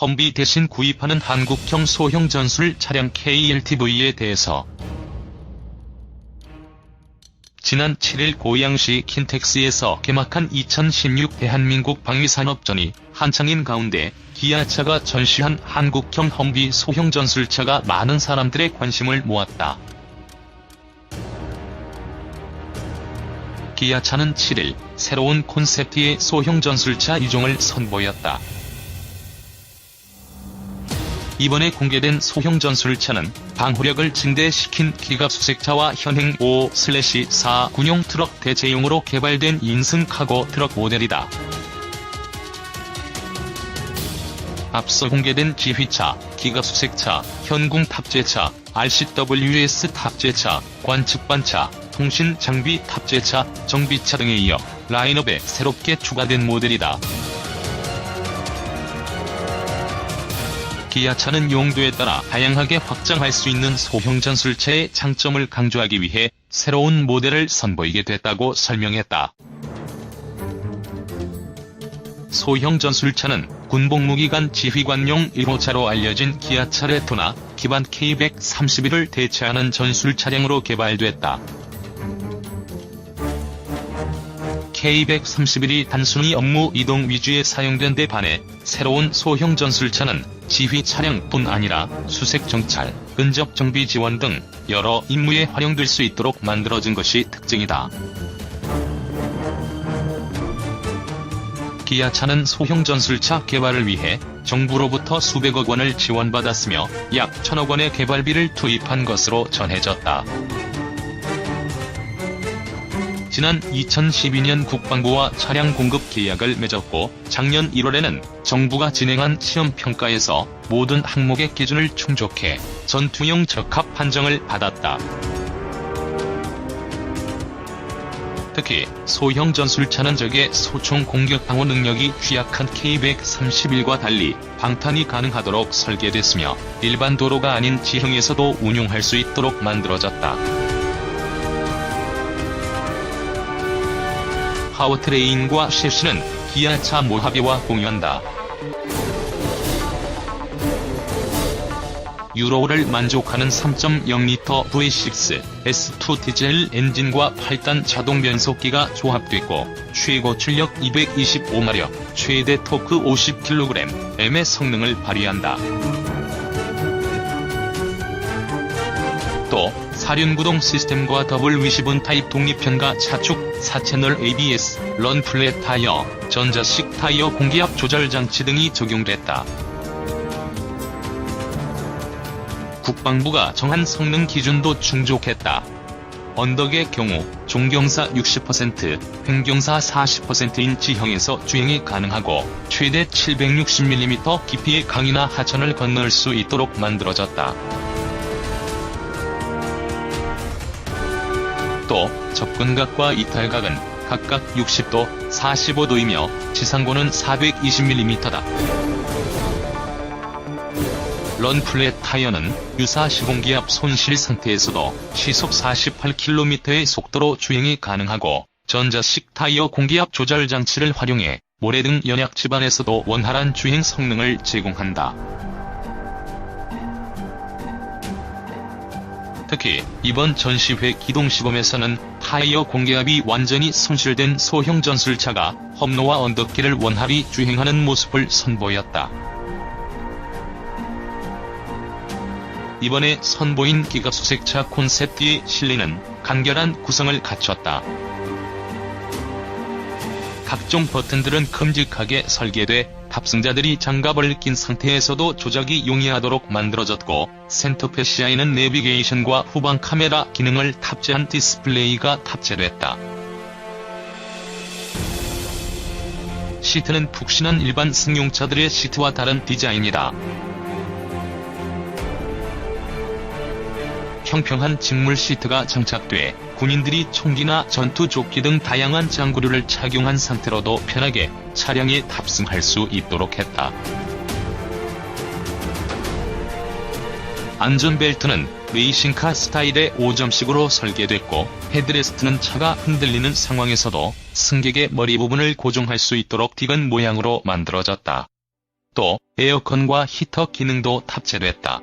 험비 대신 구입하는 한국형 소형 전술 차량 KLTV에 대해서 지난 7일 고양시 킨텍스에서 개막한 2016 대한민국 방위산업전이 한창인 가운데 기아차가 전시한 한국형 험비 소형 전술차가 많은 사람들의 관심을 모았다. 기아차는 7일 새로운 콘셉트의 소형 전술차 2종을 선보였다. 이번에 공개된 소형 전술차는 방호력을 증대시킨 기갑수색차와 현행 5/4 군용 트럭 대체용으로 개발된 인승 카고 트럭 모델이다. 앞서 공개된 지휘차, 기갑수색차, 현궁 탑재차, RCWS 탑재차, 관측반차, 통신 장비 탑재차, 정비차 등에 이어 라인업에 새롭게 추가된 모델이다. 기아차는 용도에 따라 다양하게 확장할 수 있는 소형 전술차의 장점을 강조하기 위해 새로운 모델을 선보이게 됐다고 설명했다. 소형 전술차는 군복무기간 지휘관용 1호차로 알려진 기아차 레토나 기반 K131을 대체하는 전술 차량으로 개발됐다. K131이 단순히 업무 이동 위주에 사용된 데 반해 새로운 소형 전술차는 지휘 차량뿐 아니라 수색 정찰, 근접 정비 지원 등 여러 임무에 활용될 수 있도록 만들어진 것이 특징이다. 기아차는 소형 전술차 개발을 위해 정부로부터 수백억 원을 지원받았으며 약 1,000억 원의 개발비를 투입한 것으로 전해졌다. 지난 2012년 국방부와 차량 공급 계약을 맺었고 작년 1월에는 정부가 진행한 시험평가에서 모든 항목의 기준을 충족해 전투용 적합 판정을 받았다. 특히 소형 전술차는 적의 소총 공격 방어 능력이 취약한 K131과 달리 방탄이 가능하도록 설계됐으며 일반 도로가 아닌 지형에서도 운용할 수 있도록 만들어졌다. 파워트레인과 셰시는 기아차 모하베와 공유한다. 유로5를 만족하는 3.0L V6 S2 디젤 엔진과 8단 자동 변속기가 조합됐고 최고 출력 225마력, 최대 토크 50kg의 성능을 발휘한다. 또 사륜구동 시스템과 더블 위시븐 타입 독립현가 차축, 4채널 ABS, 런플랫 타이어, 전자식 타이어 공기압 조절 장치 등이 적용됐다. 국방부가 정한 성능 기준도 충족했다. 언덕의 경우 종경사 60%, 횡경사 40%인 지형에서 주행이 가능하고 최대 760mm 깊이의 강이나 하천을 건널 수 있도록 만들어졌다. 또 접근각과 이탈각은 각각 60도, 45도이며 지상고는 420mm다. 런플랫 타이어는 유사 시공기압 손실 상태에서도 시속 48km의 속도로 주행이 가능하고 전자식 타이어 공기압 조절 장치를 활용해 모래 등 연약 지반에서도 원활한 주행 성능을 제공한다. 특히 이번 전시회 기동시범에서는 타이어 공기압이 완전히 손실된 소형 전술차가 험로와 언덕길을 원활히 주행하는 모습을 선보였다. 이번에 선보인 기갑수색차 콘셉트의 실내는 간결한 구성을 갖췄다. 각종 버튼들은 큼직하게 설계돼 탑승자들이 장갑을 낀 상태에서도 조작이 용이하도록 만들어졌고 센터 패시아에는 내비게이션과 후방 카메라 기능을 탑재한 디스플레이가 탑재됐다. 시트는 푹신한 일반 승용차들의 시트와 다른 디자인이다. 평평한 직물 시트가 장착돼 군인들이 총기나 전투조끼 등 다양한 장구류를 착용한 상태로도 편하게 차량에 탑승할 수 있도록 했다. 안전벨트는 레이싱카 스타일의 5점식으로 설계됐고 헤드레스트는 차가 흔들리는 상황에서도 승객의 머리 부분을 고정할 수 있도록 디건 모양으로 만들어졌다. 또 에어컨과 히터 기능도 탑재됐다.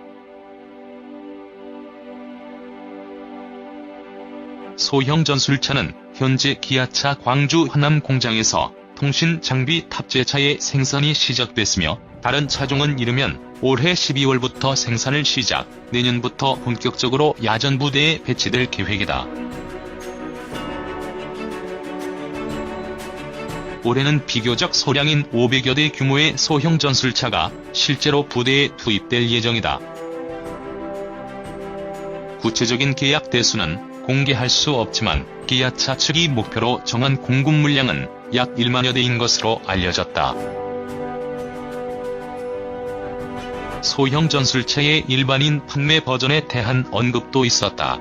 소형 전술차는 현재 기아차 광주 하남 공장에서 통신 장비 탑재차의 생산이 시작됐으며 다른 차종은 이르면 올해 12월부터 생산을 시작, 내년부터 본격적으로 야전 부대에 배치될 계획이다. 올해는 비교적 소량인 500여 대 규모의 소형 전술차가 실제로 부대에 투입될 예정이다. 구체적인 계약 대수는 공개할 수 없지만 기아차 측이 목표로 정한 공급 물량은 약 1만여 대인 것으로 알려졌다. 소형 전술차의 일반인 판매 버전에 대한 언급도 있었다.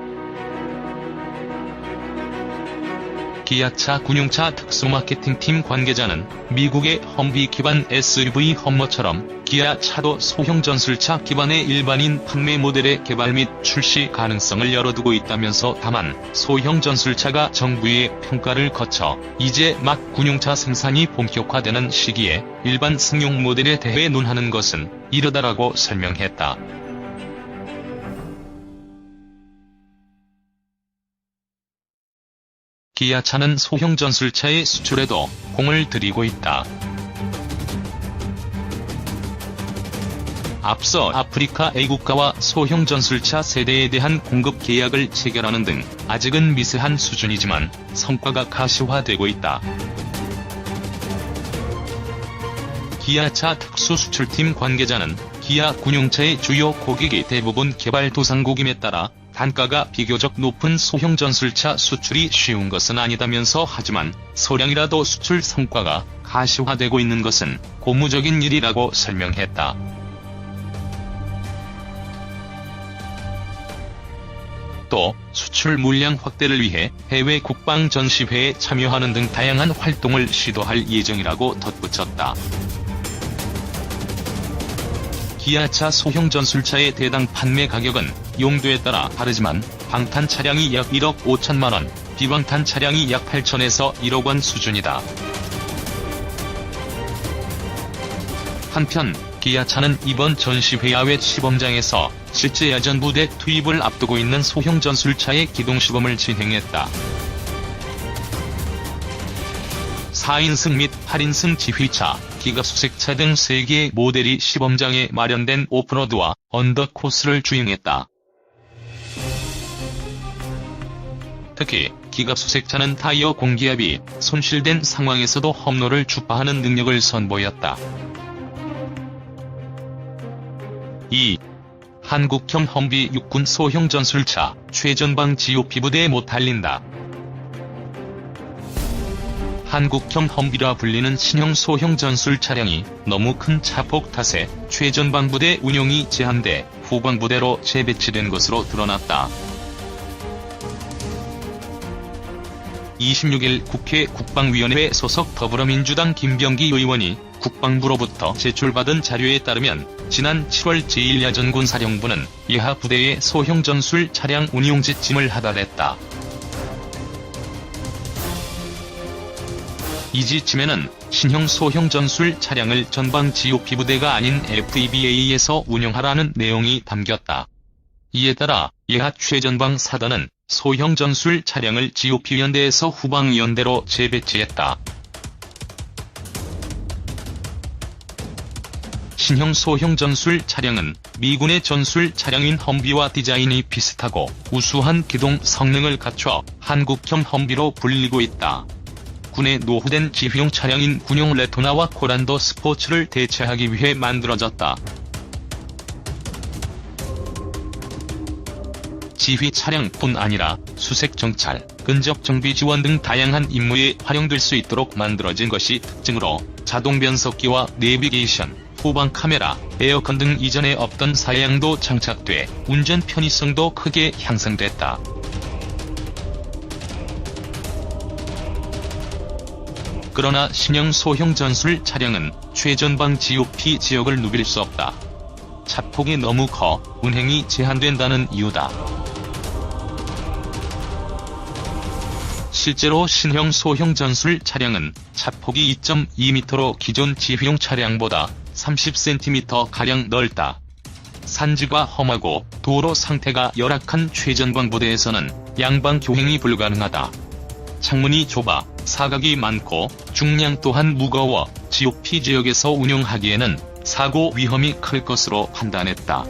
기아차 군용차 특수마케팅팀 관계자는 미국의 험비 기반 SUV 험머처럼 기아차도 소형 전술차 기반의 일반인 판매 모델의 개발 및 출시 가능성을 열어두고 있다면서 다만 소형 전술차가 정부의 평가를 거쳐 이제 막 군용차 생산이 본격화되는 시기에 일반 승용 모델에 대해 논하는 것은 이르다라고 설명했다. 기아차는 소형 전술차의 수출에도 공을 들이고 있다. 앞서 아프리카 A국가와 소형 전술차 세대에 대한 공급 계약을 체결하는 등 아직은 미세한 수준이지만 성과가 가시화되고 있다. 기아차 특수수출팀 관계자는 기아 군용차의 주요 고객이 대부분 개발도상국임에 따라 단가가 비교적 높은 소형 전술차 수출이 쉬운 것은 아니다면서 하지만 소량이라도 수출 성과가 가시화되고 있는 것은 고무적인 일이라고 설명했다. 또 수출 물량 확대를 위해 해외 국방 전시회에 참여하는 등 다양한 활동을 시도할 예정이라고 덧붙였다. 기아차 소형 전술차의 대당 판매 가격은 용도에 따라 다르지만 방탄 차량이 약 1억 5천만 원, 비방탄 차량이 약 8천에서 1억 원 수준이다. 한편 기아차는 이번 전시회 야외 시범장에서 실제 야전 부대 투입을 앞두고 있는 소형 전술차의 기동 시범을 진행했다. 4인승 및 8인승 지휘차, 기갑수색차 등 3개의 모델이 시범장에 마련된 오프로드와 언더 코스를 주행했다. 특히 기갑수색차는 타이어 공기압이 손실된 상황에서도 험로를 주파하는 능력을 선보였다. 2. 한국형 험비 육군 소형 전술차, 최전방 GOP 부대에 못 달린다. 한국형 험비라 불리는 신형 소형 전술 차량이 너무 큰 차폭 탓에 최전방 부대 운용이 제한돼 후방 부대로 재배치된 것으로 드러났다. 26일 국회 국방위원회 소속 더불어민주당 김병기 의원이 국방부로부터 제출받은 자료에 따르면 지난 7월 제1야전군사령부는 예하 부대의 소형 전술 차량 운용 지침을 하달했다. 이 지침에는 신형 소형 전술 차량을 전방 GOP 부대가 아닌 FEBA에서 운영하라는 내용이 담겼다. 이에 따라 예하 최전방 사단은 소형 전술 차량을 GOP 연대에서 후방 연대로 재배치했다. 신형 소형 전술 차량은 미군의 전술 차량인 험비와 디자인이 비슷하고 우수한 기동 성능을 갖춰 한국형 험비로 불리고 있다. 군의 노후된 지휘용 차량인 군용 레토나와 코란도 스포츠를 대체하기 위해 만들어졌다. 지휘 차량뿐 아니라 수색 정찰, 근접 정비 지원 등 다양한 임무에 활용될 수 있도록 만들어진 것이 특징으로 자동 변속기와 내비게이션, 후방 카메라, 에어컨 등 이전에 없던 사양도 장착돼 운전 편의성도 크게 향상됐다. 그러나 신형 소형 전술 차량은 최전방 GOP 지역을 누빌 수 없다. 차폭이 너무 커 운행이 제한된다는 이유다. 실제로 신형 소형 전술 차량은 차폭이 2.2m로 기존 지휘용 차량보다 30cm가량 넓다. 산지가 험하고 도로 상태가 열악한 최전방 부대에서는 양방 교행이 불가능하다. 창문이 좁아 사각이 많고 중량 또한 무거워 GOP 지역에서 운용하기에는 사고 위험이 클 것으로 판단했다.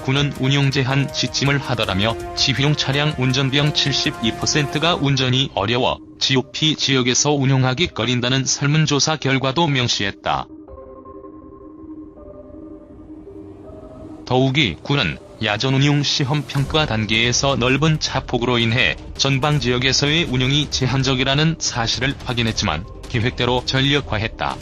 군은 운용 제한 지침을 하더라며 지휘용 차량 운전병 72%가 운전이 어려워 GOP 지역에서 운용하기 꺼린다는 설문조사 결과도 명시했다. 더욱이 군은 야전 운용 시험 평가 단계에서 넓은 차폭으로 인해 전방 지역에서의 운용이 제한적이라는 사실을 확인했지만 계획대로 전력화했다.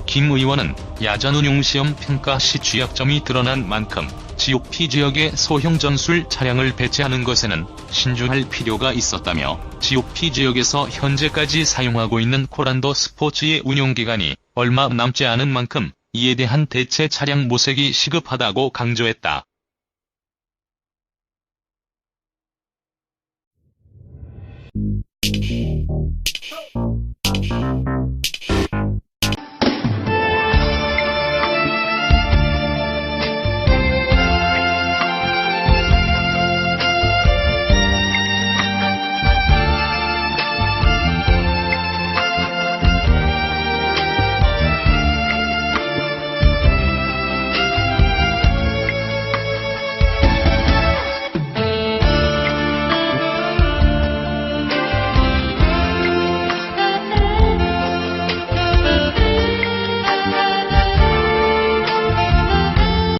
김 의원은 야전 운용 시험 평가 시 취약점이 드러난 만큼 GOP 지역에 소형 전술 차량을 배치하는 것에는 신중할 필요가 있었다며 GOP 지역에서 현재까지 사용하고 있는 코란도 스포츠의 운용기간이 얼마 남지 않은 만큼 이에 대한 대체 차량 모색이 시급하다고 강조했다.